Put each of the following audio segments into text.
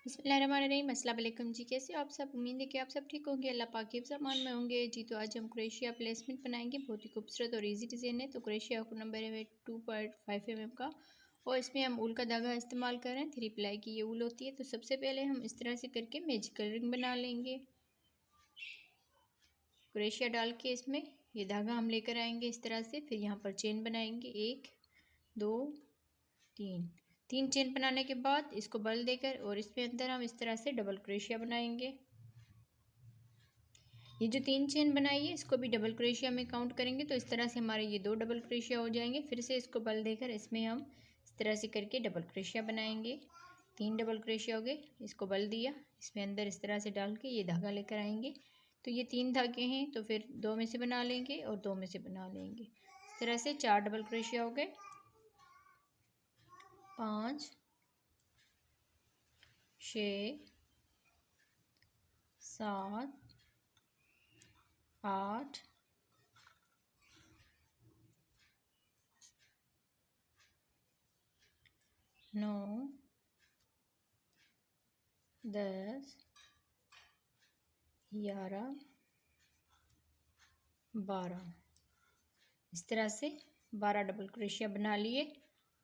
बिस्मिल्लाहिर्रहमानिर्रहीम। अस्सलाम वालेकुम जी, कैसे हो आप सब? उम्मीद है कि आप सब ठीक होंगे, अल्लाह पाक के ज़मान में होंगे जी। तो आज हम क्रोशिया प्लेसमेंट बनाएंगे। बहुत ही खूबसूरत और इजी डिज़ाइन है। तो क्रोशिया का नंबर है 2.5 mm का, और इसमें हम ऊल का धागा इस्तेमाल कर रहे हैं। 3 प्लाई की ये ऊल होती है। तो सबसे पहले हम इस तरह से करके मैजिकल रिंग बना लेंगे। क्रोशिया डाल के इसमें ये धागा हम लेकर आएंगे इस तरह से। फिर यहाँ पर चेन बनाएंगे, 1 2 3 चेन बनाने के बाद इसको बल देकर और इसके अंदर हम इस तरह से डबल क्रोशिया बनाएंगे। ये जो 3 चेन बनाई है इसको भी डबल क्रोशिया में काउंट करेंगे। तो इस तरह से हमारे ये 2 डबल क्रोशिया हो जाएंगे। फिर से इसको बल देकर इसमें हम इस तरह से करके डबल क्रोशिया बनाएंगे। 3 डबल क्रोशिया हो गए। इसको बल दिया, इसमें अंदर इस तरह से डाल के ये धागा लेकर आएंगे। तो ये 3 धागे हैं, तो फिर 2 में से बना लेंगे और 2 में से बना लेंगे। इस तरह से 4 डबल क्रोशिया हो गए। 5 6 7 8 9 10 11 12। इस तरह से 12 डबल क्रोशिया बना लिए।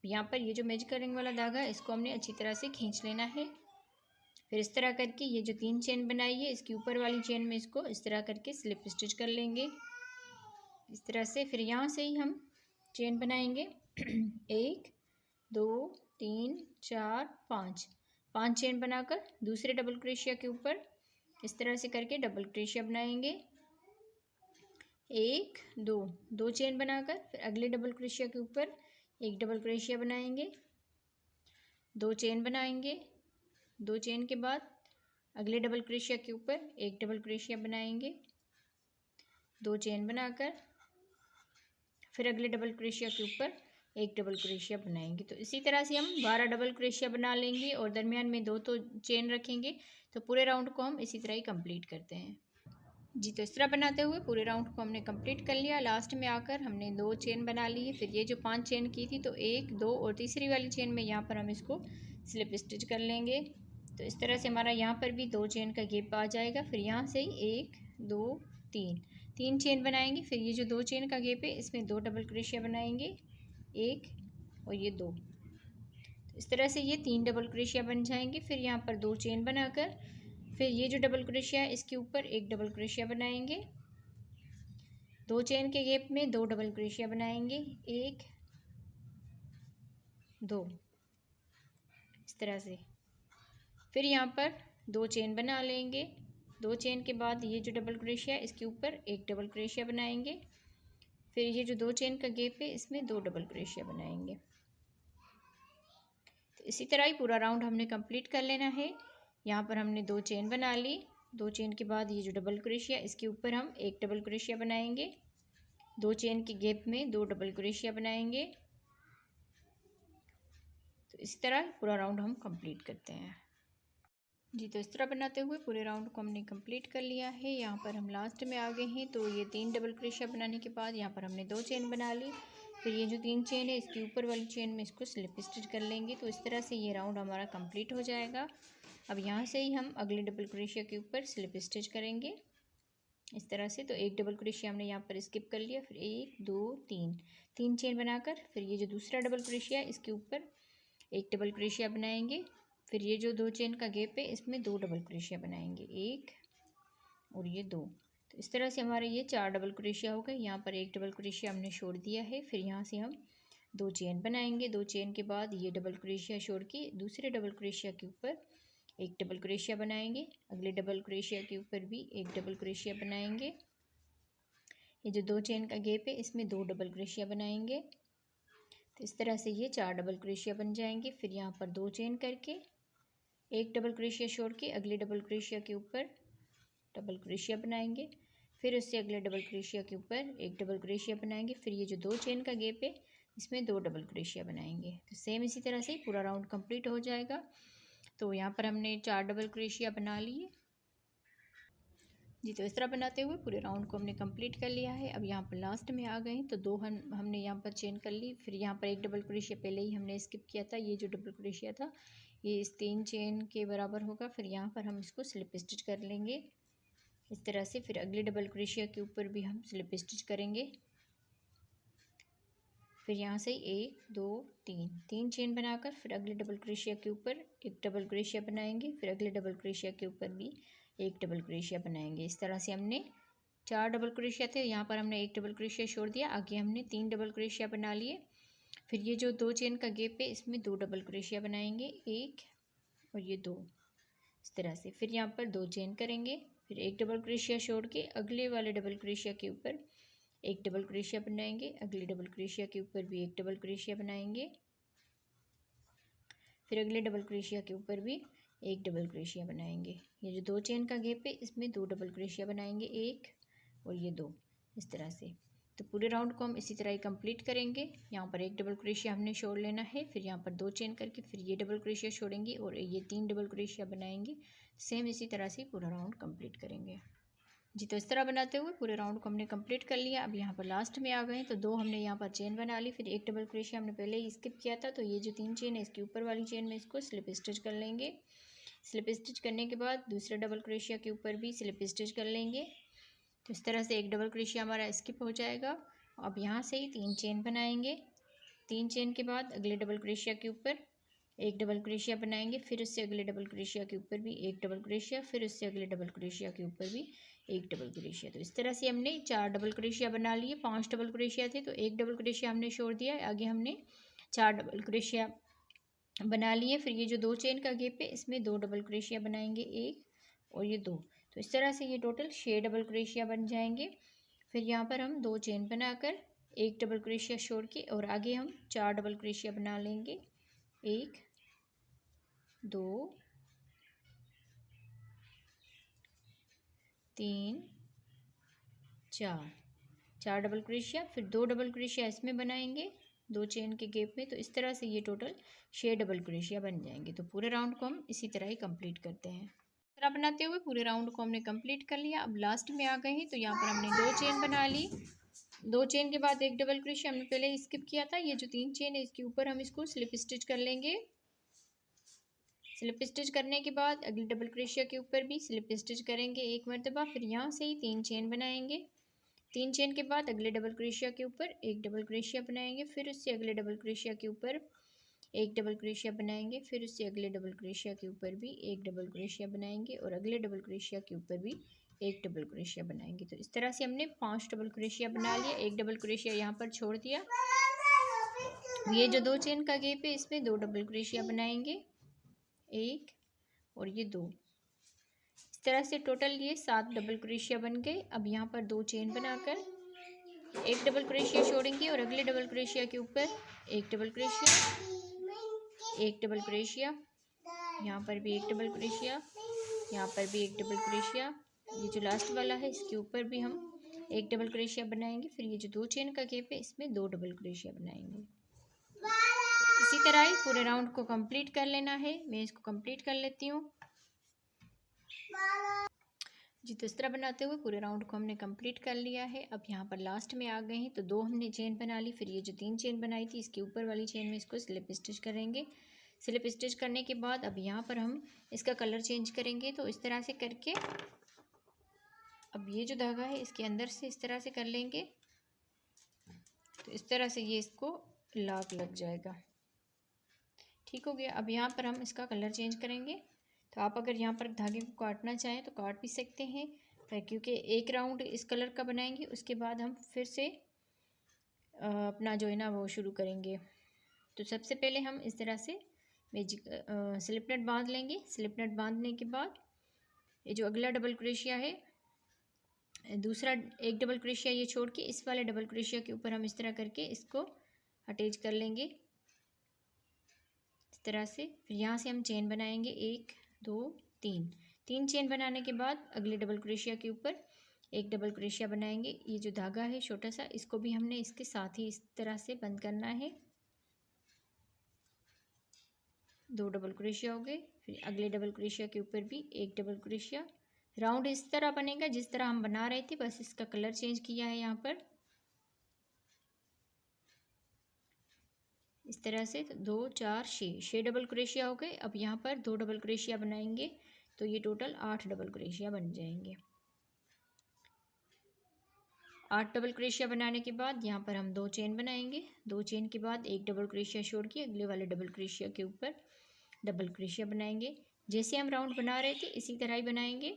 यहाँ पर ये जो मैजिकल रिंग वाला धागा है इसको हमने अच्छी तरह से खींच लेना है। फिर इस तरह करके ये जो 3 चेन बनाई है इसकी ऊपर वाली चेन में इसको इस तरह करके स्लिप स्टिच कर लेंगे इस तरह से। फिर यहाँ से ही हम चेन बनाएंगे 1 2 3 4 5 चेन बनाकर दूसरे डबल क्रोशिया के ऊपर इस तरह से करके डबल क्रोशिया बनाएंगे। 1 2 चेन बनाकर फिर अगले डबल क्रोशिया के ऊपर एक डबल क्रोशिया बनाएंगे। 2 चेन बनाएंगे। 2 चेन के बाद अगले डबल क्रोशिया के ऊपर एक डबल क्रोशिया बनाएंगे। 2 चेन बनाकर फिर अगले डबल क्रोशिया के ऊपर एक डबल क्रोशिया बनाएंगे। तो इसी तरह से हम 12 डबल क्रोशिया बना लेंगे और दरमियान में 2 तो चेन रखेंगे। तो पूरे राउंड को हम इसी तरह ही कंप्लीट करते हैं जी। तो इस तरह बनाते हुए पूरे राउंड को हमने कंप्लीट कर लिया। लास्ट में आकर हमने 2 चेन बना ली है। फिर ये जो 5 चेन की थी तो 1 2 और तीसरी वाली चेन में यहाँ पर हम इसको स्लिप स्टिच कर लेंगे। तो इस तरह से हमारा यहाँ पर भी 2 चेन का गैप आ जाएगा। फिर यहाँ से ही 1 2 3 चेन बनाएंगे। फिर ये जो 2 चेन का गैप है इसमें 2 डबल क्रोशिया बनाएंगे, 1 और ये 2। तो इस तरह से ये 3 डबल क्रोशिया बन जाएंगे। फिर यहाँ पर 2 चेन बनाकर फिर ये जो डबल क्रोशिया है इसके ऊपर एक डबल क्रोशिया बनाएंगे। 2 चेन के गैप में 2 डबल क्रोशिया बनाएंगे, 1 2 इस तरह से। फिर यहाँ पर 2 चेन बना लेंगे। 2 चेन के बाद ये जो डबल क्रोशिया है इसके ऊपर एक डबल क्रोशिया बनाएंगे। फिर ये जो 2 चेन का गैप है इसमें 2 डबल क्रोशिया बनाएंगे। तो इसी तरह ही पूरा राउंड हमने कंप्लीट कर लेना है। यहाँ पर हमने 2 चेन बना ली। 2 चेन के बाद ये जो डबल क्रोशिया इसके ऊपर हम एक डबल क्रोशिया बनाएंगे। 2 चेन के गैप में 2 डबल क्रोशिया बनाएंगे। तो इसी तरह पूरा राउंड हम कंप्लीट करते हैं जी। तो इस तरह बनाते हुए पूरे राउंड को हमने कंप्लीट कर लिया है। यहाँ पर हम लास्ट में आ गए हैं। तो ये 3 डबल क्रोशिया बनाने के बाद यहाँ पर हमने 2 चेन बना ली। फिर ये जो 3 चेन है इसके ऊपर वाली चेन में इसको स्लिप स्टिच कर लेंगे। तो इस तरह से ये राउंड हमारा कंप्लीट हो जाएगा। अब यहाँ से ही हम अगले डबल क्रोशिया के ऊपर स्लिप स्टिच करेंगे इस तरह से। तो एक डबल क्रोशिया हमने यहाँ पर स्किप कर लिया। फिर 1 2 3 चेन बनाकर फिर ये जो दूसरा डबल क्रोशिया है इसके ऊपर एक डबल क्रोशिया बनाएंगे। फिर ये जो 2 चेन का गैप है इसमें 2 डबल क्रोशिया बनाएंगे, 1 और ये 2। तो इस तरह से हमारे ये 4 डबल क्रोशिया हो गए। यहाँ पर एक डबल क्रोशिया हमने छोड़ दिया है। फिर यहाँ से हम 2 चेन बनाएंगे। 2 चेन के बाद ये डबल क्रोशिया छोड़ के दूसरे डबल क्रोशिया के ऊपर एक डबल क्रोशिया बनाएंगे। अगले डबल क्रोशिया के ऊपर भी एक डबल क्रोशिया बनाएंगे। ये जो 2 चेन का गैप है इसमें 2 डबल क्रोशिया बनाएंगे। तो इस तरह से ये 4 डबल क्रोशिया बन जाएंगे। फिर यहाँ पर 2 चेन करके एक डबल क्रोशिया छोड़ के अगले डबल क्रोशिया के ऊपर डबल क्रोशिया बनाएंगे। फिर उससे अगले डबल क्रोशिया के ऊपर एक डबल क्रोशिया बनाएंगे। फिर ये जो 2 चेन का गैप है इसमें 2 डबल क्रोशिया बनाएंगे। तो सेम इसी तरह से पूरा राउंड कंप्लीट हो जाएगा। तो यहाँ पर हमने 4 डबल क्रोशिया बना लिए जी तो इस तरह बनाते हुए पूरे राउंड को हमने कंप्लीट कर लिया है। अब यहाँ पर लास्ट में आ गए हैं तो दो हमने यहाँ पर चेन कर ली। फिर यहाँ पर एक डबल क्रोशिया पहले ही हमने स्किप किया था। ये जो डबल क्रोशिया था ये इस 3 चेन के बराबर होगा। फिर यहाँ पर हम इसको स्लिप स्टिच कर लेंगे इस तरह से। फिर अगले डबल क्रोशिया के ऊपर भी हम स्लिप स्टिच करेंगे। फिर यहाँ से 1 2 3 चेन बनाकर फिर अगले डबल क्रोशिया के ऊपर एक डबल क्रोशिया बनाएंगे। फिर अगले डबल क्रोशिया के ऊपर भी एक डबल क्रोशिया बनाएंगे। इस तरह से हमने 4 डबल क्रोशिया थे, यहाँ पर हमने एक डबल क्रोशिया छोड़ दिया। आगे हमने 3 डबल क्रोशिया बना लिए। फिर ये जो 2 चेन का गैप है इसमें 2 डबल क्रोशिया बनाएंगे, 1 और ये 2 इस तरह से। फिर यहाँ पर 2 चेन करेंगे। फिर एक डबल क्रोशिया छोड़ के अगले वाले डबल क्रोशिया के ऊपर एक डबल क्रोशिया बनाएंगे। अगले डबल क्रोशिया के ऊपर भी एक डबल क्रोशिया बनाएंगे। फिर अगले डबल क्रोशिया के ऊपर भी एक डबल क्रोशिया बनाएंगे। ये जो 2 चेन का गैप है इसमें 2 डबल क्रोशिया बनाएंगे, 1 और ये 2 इस तरह से। तो पूरे राउंड को हम इसी तरह ही कंप्लीट करेंगे। यहाँ पर एक डबल क्रोशिया हमने छोड़ लेना है। फिर यहाँ पर 2 चेन करके फिर ये डबल क्रोशिया छोड़ेंगे और ये 3 डबल क्रोशिया बनाएंगे। सेम इसी तरह से पूरा राउंड कंप्लीट करेंगे। जी तो इस तरह बनाते हुए पूरे राउंड को हमने कंप्लीट कर लिया। अब यहाँ पर लास्ट में आ गए तो 2 हमने यहाँ पर चेन बना ली। फिर एक डबल क्रोशिया हमने पहले ही स्किप किया था। तो ये जो 3 चेन है इसके ऊपर वाली चेन में इसको स्लिप स्टिच कर लेंगे। स्लिप स्टिच करने के बाद दूसरे डबल क्रोशिया के ऊपर भी स्लिप स्टिच कर लेंगे। तो इस तरह से एक डबल क्रोशिया हमारा स्किप हो जाएगा। अब यहाँ से ही 3 चेन बनाएंगे। 3 चेन के बाद अगले डबल क्रोशिया के ऊपर एक डबल क्रोशिया बनाएंगे। फिर उससे अगले डबल क्रोशिया के ऊपर भी एक डबल क्रोशिया, फिर उससे अगले डबल क्रोशिया के ऊपर भी एक डबल क्रोशिया। तो इस तरह से हमने 4 डबल क्रोशिया बना लिए। 5 डबल क्रोशिया थे तो एक डबल क्रोशिया हमने छोड़ दिया। आगे हमने 4 डबल क्रोशिया बना लिए। फिर ये जो 2 चेन का गैप है इसमें 2 डबल क्रोशिया बनाएंगे, 1 और ये 2। तो इस तरह से ये टोटल 6 डबल क्रोशिया बन जाएंगे। फिर यहाँ पर हम 2 चेन बनाकर एक डबल क्रोशिया छोड़ के और आगे हम 4 डबल क्रोशिया बना लेंगे, 1 2 3 4 डबल क्रोशिया। फिर 2 डबल क्रोशिया इसमें बनाएंगे 2 चेन के गैप में। तो इस तरह से ये टोटल 6 डबल क्रोशिया बन जाएंगे। तो पूरे राउंड को हम इसी तरह ही कंप्लीट करते हैं। इस तरह बनाते हुए पूरे राउंड को हमने कंप्लीट कर लिया। अब लास्ट में आ गए हैं तो यहाँ पर हमने 2 चेन बना ली। 2 चेन के बाद एक डबल क्रोशिया हमने पहले स्किप किया था। ये जो 3 चेन है इसके ऊपर हम इसको स्लिप स्टिच कर लेंगे। स्लिप स्टिच करने के बाद अगले डबल क्रोशिया के ऊपर भी स्लिप स्टिच करेंगे एक मरतबा। फिर यहाँ से ही 3 चेन बनाएंगे। 3 चेन के बाद अगले डबल क्रोशिया के ऊपर एक डबल क्रोशिया बनाएंगे। फिर उससे अगले डबल क्रोशिया के ऊपर एक डबल क्रोशिया बनाएंगे। फिर उससे अगले डबल क्रोशिया के ऊपर भी एक डबल क्रोशिया बनाएंगे और अगले डबल क्रोशिया के ऊपर भी एक डबल क्रोशिया बनाएंगे। तो इस तरह से हमने 5 डबल क्रोशिया बना लिया। एक डबल क्रोशिया यहाँ पर छोड़ दिया। ये जो 2 चेन का गैप है इसमें 2 डबल क्रोशिया बनाएंगे, 1 और ये 2। इस तरह से टोटल ये 7 डबल क्रोशिया बन गए। अब यहाँ पर 2 चेन बनाकर एक डबल क्रोशिया छोड़ेंगे और अगले डबल क्रोशिया के ऊपर एक डबल क्रोशिया, एक डबल क्रोशिया, यहाँ पर भी एक डबल क्रोशिया, यहाँ पर भी एक डबल क्रोशिया। ये जो लास्ट वाला है इसके ऊपर भी हम एक डबल क्रोशिया बनाएंगे। फिर ये जो 2 चेन का गैप है इसमें 2 डबल क्रोशिया बनाएंगे। इसी तरह ही पूरे राउंड को कंप्लीट कर लेना है। मैं इसको कंप्लीट कर लेती हूँ। जी तो इस तरह बनाते हुए पूरे राउंड को हमने कंप्लीट कर लिया है। अब यहाँ पर लास्ट में आ गए हैं तो 2 हमने चेन बना ली। फिर ये जो 3 चेन बनाई थी इसके ऊपर वाली चेन में इसको स्लिप स्टिच करेंगे। स्लिप स्टिच करने के बाद अब यहाँ पर हम इसका कलर चेंज करेंगे। तो इस तरह से करके अब ये जो धागा है इसके अंदर से इस तरह से कर लेंगे। तो इस तरह से ये इसको लॉक लग जाएगा। ठीक हो गया। अब यहाँ पर हम इसका कलर चेंज करेंगे। तो आप अगर यहाँ पर धागे को काटना चाहें तो काट भी सकते हैं, क्योंकि एक राउंड इस कलर का बनाएंगे उसके बाद हम फिर से अपना जो है ना वो शुरू करेंगे। तो सबसे पहले हम इस तरह से मैजिक स्लिप नट बांध लेंगे। स्लिप नट बांधने के बाद ये जो अगला डबल क्रोशिया है, दूसरा एक डबल क्रोशिया ये छोड़ के इस वाले डबल क्रोशिया के ऊपर हम इस तरह करके इसको अटैच कर लेंगे इस तरह से। फिर यहाँ से हम चेन बनाएंगे, 1 2 3 चेन बनाने के बाद अगले डबल क्रोशिया के ऊपर एक डबल क्रोशिया बनाएंगे। ये जो धागा है छोटा सा इसको भी हमने इसके साथ ही इस तरह से बंद करना है। 2 डबल क्रोशिया हो गए। फिर अगले डबल क्रोशिया के ऊपर भी एक डबल क्रोशिया, राउंड इस तरह बनेगा जिस तरह हम बना रहे थे, बस इसका कलर चेंज किया है यहाँ पर इस तरह से। तो 2 4 6 डबल क्रोशिया हो गए। अब यहाँ पर 2 डबल क्रोशिया बनाएंगे तो ये टोटल 8 डबल क्रोशिया बन जाएंगे। 8 डबल क्रोशिया बनाने के बाद यहाँ पर हम 2 चेन बनाएंगे। 2 चेन के बाद एक डबल क्रोशिया छोड़ के अगले वाले डबल क्रोशिया के ऊपर डबल क्रोशिया बनाएंगे। जैसे हम राउंड बना रहे थे इसी तरह ही बनाएंगे।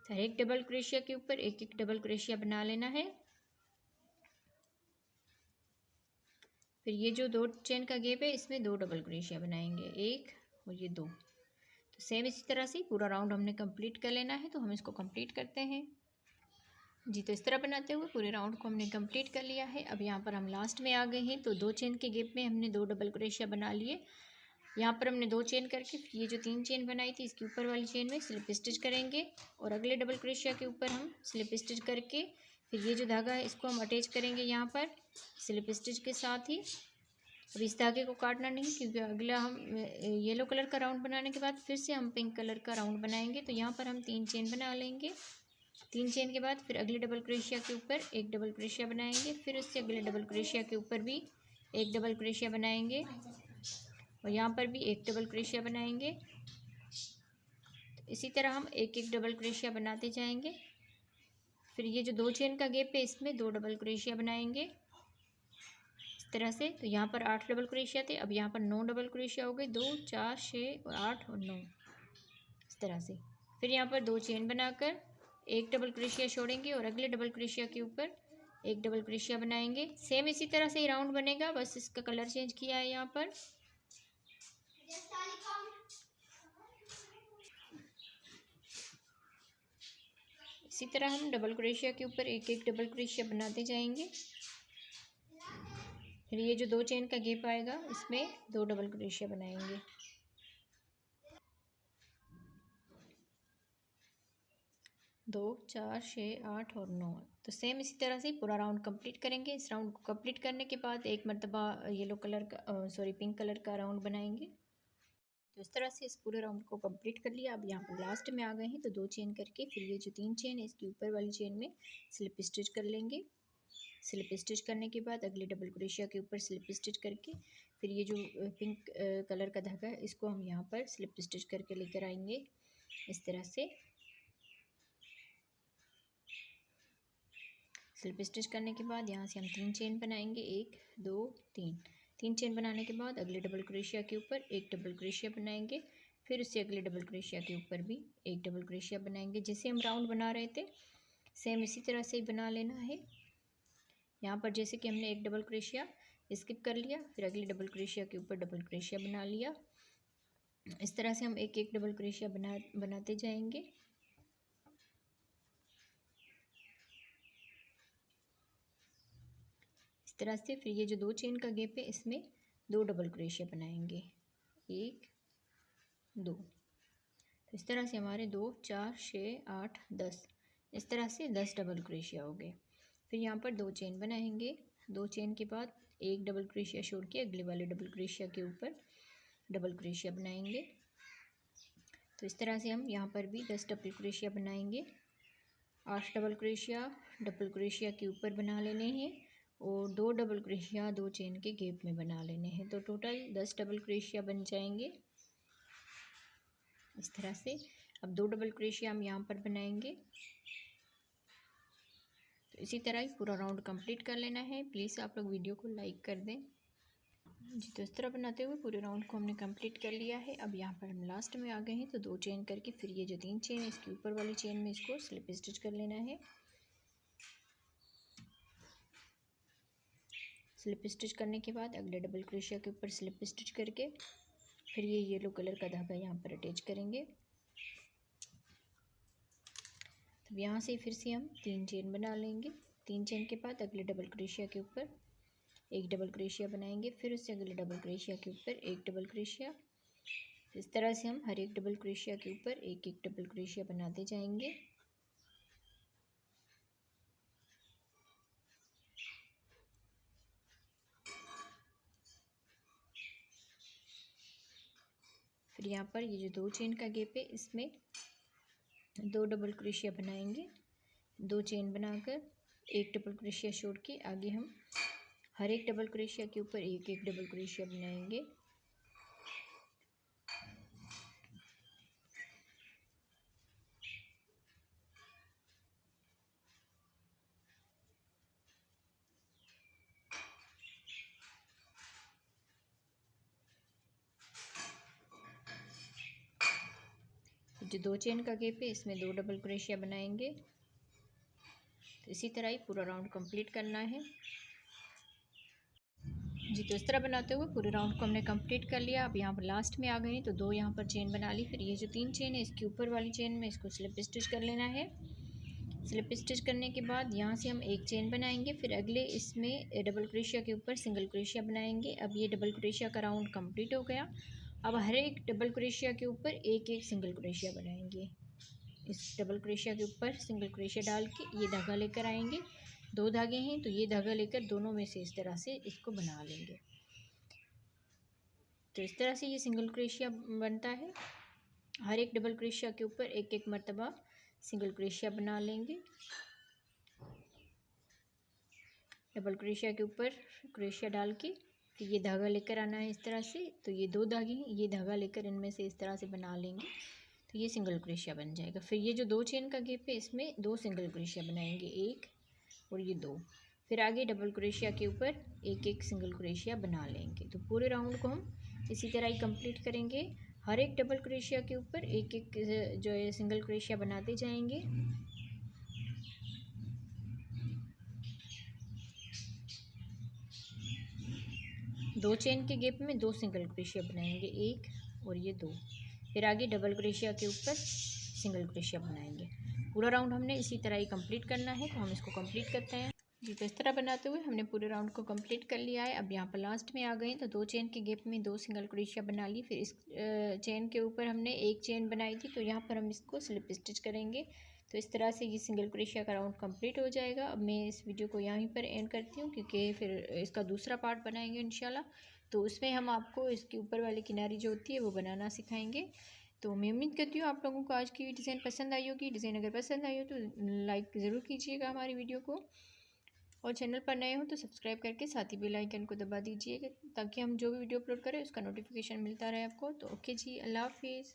हर एक डबल क्रोशिया के ऊपर एक एक डबल क्रोशिया बना लेना है। फिर ये जो 2 चेन का गैप है इसमें 2 डबल क्रोशिया बनाएंगे, एक और ये 2। तो सेम इसी तरह से पूरा राउंड हमने कंप्लीट कर लेना है। तो हम इसको कंप्लीट करते हैं जी। तो इस तरह बनाते हुए पूरे राउंड को हमने कंप्लीट कर लिया है। अब यहाँ पर हम लास्ट में आ गए हैं। तो 2 चेन के गैप में हमने 2 डबल क्रोशिया बना लिए। यहाँ पर हमने 2 चेन करके ये जो 3 चेन बनाई थी इसके ऊपर वाली चेन में स्लिप स्टिच करेंगे और अगले डबल क्रोशिया के ऊपर हम स्लिप स्टिच करके फिर ये जो धागा है इसको हम अटैच करेंगे यहाँ पर स्लिप स्टिच के साथ ही। अब इस धागे को काटना नहीं क्योंकि अगला हम येलो कलर का राउंड बनाने के बाद फिर से हम पिंक कलर का राउंड बनाएंगे। तो यहाँ पर हम 3 चेन बना लेंगे। 3 चेन के बाद फिर अगले डबल क्रोशिया के ऊपर एक डबल क्रोशिया बनाएंगे, फिर उससे अगले डबल क्रोशिया के ऊपर भी एक डबल क्रोशिया बनाएंगे और यहाँ पर भी एक डबल क्रोशिया बनाएंगे। तो इसी तरह हम एक एक डबल क्रोशिया बनाते जाएंगे। फिर ये जो 2 चेन का गैप है इसमें 2 डबल क्रोशिया बनाएंगे इस तरह से। तो यहाँ पर 8 डबल क्रोशिया थे, अब यहाँ पर 9 डबल क्रोशिया हो गए, 2 4 6 और 8 और 9 इस तरह से। फिर यहाँ पर 2 चेन बनाकर एक डबल क्रोशिया छोड़ेंगे और अगले डबल क्रोशिया के ऊपर एक डबल क्रोशिया बनाएंगे। सेम इसी तरह से ही राउंड बनेगा, बस इसका कलर चेंज किया है यहाँ पर। इसी तरह हम डबल क्रोशिया के ऊपर एक एक डबल क्रोशिया बनाते जाएंगे। फिर ये जो 2 चेन का गैप आएगा इसमें 2 डबल क्रोशिया बनाएंगे। दो 4 6 8 और 9। तो सेम इसी तरह से पूरा राउंड कंप्लीट करेंगे। इस राउंड को कंप्लीट करने के बाद एक मरतबा येलो कलर का पिंक कलर का राउंड बनाएंगे। तो इस तरह से इस पूरे राउंड को कंप्लीट कर लिया। अब यहाँ पर लास्ट में आ गए हैं। तो 2 चेन करके फिर ये जो 3 चेन है इसके ऊपर वाली चेन में स्लिप स्टिच कर लेंगे। स्लिप स्टिच करने के बाद अगले डबल क्रोशिया के ऊपर स्लिप स्टिच करके फिर ये जो पिंक कलर का धागा है इसको हम यहाँ पर स्लिप स्टिच करके लेकर आएंगे इस तरह से। स्लिप स्टिच करने के बाद यहाँ से हम 3 चेन बनाएंगे, 1 2 3। 3 चेन बनाने के बाद अगले डबल क्रोशिया के ऊपर एक डबल क्रोशिया बनाएंगे, फिर उससे अगले डबल क्रोशिया के ऊपर भी एक डबल क्रोशिया बनाएंगे। जैसे हम राउंड बना रहे थे सेम इसी तरह से ही बना लेना है। यहाँ पर जैसे कि हमने एक डबल क्रोशिया स्किप कर लिया, फिर अगले डबल क्रोशिया के ऊपर डबल क्रोशिया बना लिया। इस तरह से हम एक एक डबल क्रोशिया बनाते जाएंगे। इस तरह से फिर ये जो 2 चेन का गैप है इसमें 2 डबल क्रोशिया बनाएंगे, 1 2। तो इस तरह से हमारे 2 4 6 8 10 इस तरह से 10 डबल क्रोशिया हो गए। फिर यहाँ पर 2 चेन बनाएंगे। 2 चेन के बाद एक डबल क्रोशिया छोड़ के अगले वाले डबल क्रोशिया के ऊपर डबल क्रोशिया बनाएंगे। तो इस तरह से हम यहाँ पर भी 10 डबल क्रोशिया बनाएंगे। 8 डबल क्रोशिया के ऊपर बना लेने हैं और 2 डबल क्रोशिया 2 चेन के गैप में बना लेने हैं। तो टोटल 10 डबल क्रोशिया बन जाएंगे इस तरह से। अब 2 डबल क्रोशिया हम यहाँ पर बनाएंगे। तो इसी तरह ही पूरा राउंड कंप्लीट कर लेना है। प्लीज़ आप लोग वीडियो को लाइक कर दें जी। तो इस तरह बनाते हुए पूरे राउंड को हमने कंप्लीट कर लिया है। अब यहाँ पर हम लास्ट में आ गए हैं। तो 2 चेन करके फिर ये जो 3 चेन है इसके ऊपर वाली चेन में इसको स्लिप स्टिच कर लेना है। स्लिप स्टिच करने के बाद अगले डबल क्रोशिया के ऊपर स्लिप स्टिच करके फिर ये येलो कलर का धागा यहाँ पर अटैच करेंगे। तो यहाँ से फिर से हम 3 चेन बना लेंगे। 3 चेन के बाद अगले डबल क्रोशिया के ऊपर एक डबल क्रोशिया बनाएंगे, फिर उससे अगले डबल क्रोशिया के ऊपर एक डबल क्रोशिया। इस तरह से हम हर एक डबल क्रोशिया के ऊपर एक एक डबल क्रोशिया बनाते जाएंगे। फिर यहाँ पर ये जो 2 चेन का गैप है इसमें 2 डबल क्रोशिया बनाएंगे। 2 चेन बनाकर 1 डबल क्रोशिया छोड़ के आगे हम हर एक डबल क्रोशिया के ऊपर एक एक डबल क्रोशिया बनाएंगे। जो 2 चेन का गैप है इसमें 2 डबल क्रोशिया बनाएंगे। तो इसी तरह ही पूरा राउंड कंप्लीट करना है जी। तो इस तरह बनाते हुए पूरे राउंड को हमने कंप्लीट कर लिया। अब यहाँ पर लास्ट में आ गए तो 2 यहाँ पर चेन बना ली। फिर ये जो 3 चेन है इसके ऊपर वाली चेन में इसको स्लिप स्टिच कर लेना है। स्लिप स्टिच करने के बाद यहाँ से हम एक चेन बनाएंगे। फिर अगले इसमें डबल क्रोशिया के ऊपर सिंगल क्रोशिया बनाएंगे। अब ये डबल क्रोशिया का राउंड कंप्लीट हो गया। अब हर एक डबल क्रोशिया के ऊपर एक एक सिंगल क्रोशिया बनाएंगे। इस डबल क्रोशिया के ऊपर सिंगल क्रोशिया डाल के ये धागा लेकर आएंगे। 2 धागे हैं तो ये धागा लेकर दोनों में से इस तरह से इसको बना लेंगे। तो इस तरह से ये सिंगल क्रोशिया बनता है। हर एक डबल क्रोशिया के ऊपर एक एक मर्तबा सिंगल क्रोशिया बना लेंगे। डबल क्रोशिया के ऊपर क्रोशिया डाल के फिर ये धागा लेकर आना है इस तरह से। तो ये 2 धागे हैं, ये धागा लेकर इनमें से इस तरह से बना लेंगे तो ये सिंगल क्रोशिया बन जाएगा। फिर ये जो 2 चेन का गैप है इसमें 2 सिंगल क्रोशिया बनाएंगे, 1 और ये 2। फिर आगे डबल क्रोशिया के ऊपर एक एक सिंगल क्रोशिया बना लेंगे। तो पूरे राउंड को हम इसी तरह ही कंप्लीट करेंगे। हर एक डबल क्रोशिया के ऊपर एक एक जो है सिंगल क्रोशिया बनाते जाएंगे। दो चेन के गैप में 2 सिंगल क्रोशिया बनाएंगे, 1 और ये 2। फिर आगे डबल क्रोशिया के ऊपर सिंगल क्रोशिया बनाएंगे। पूरा राउंड हमने इसी तरह ही कंप्लीट करना है। तो हम इसको कंप्लीट करते हैं जी। तो इस तरह बनाते हुए हमने पूरे राउंड को कंप्लीट कर लिया है। अब यहाँ पर लास्ट में आ गए तो 2 चेन के गैप में 2 सिंगल क्रोशिया बना ली। फिर इस चेन के ऊपर हमने एक चेन बनाई थी तो यहाँ पर हम इसको स्लिप स्टिच करेंगे। तो इस तरह से ये सिंगल क्रोशिया का राउंड कंप्लीट हो जाएगा। अब मैं इस वीडियो को यहीं पर एंड करती हूँ क्योंकि फिर इसका दूसरा पार्ट बनाएंगे इंशाल्लाह। तो उसमें हम आपको इसके ऊपर वाली किनारी जो होती है वो बनाना सिखाएंगे। तो मैं उम्मीद करती हूँ आप लोगों को आज की डिज़ाइन पसंद आई होगी। डिज़ाइन अगर पसंद आई हो तो लाइक ज़रूर कीजिएगा हमारी वीडियो को, और चैनल पर नए हो तो सब्सक्राइब करके साथ ही बेल आइकन को दबा दीजिएगा ताकि हम जो भी वीडियो अपलोड करें उसका नोटिफिकेशन मिलता रहे आपको। तो ओके जी, अल्लाह हाफिज़।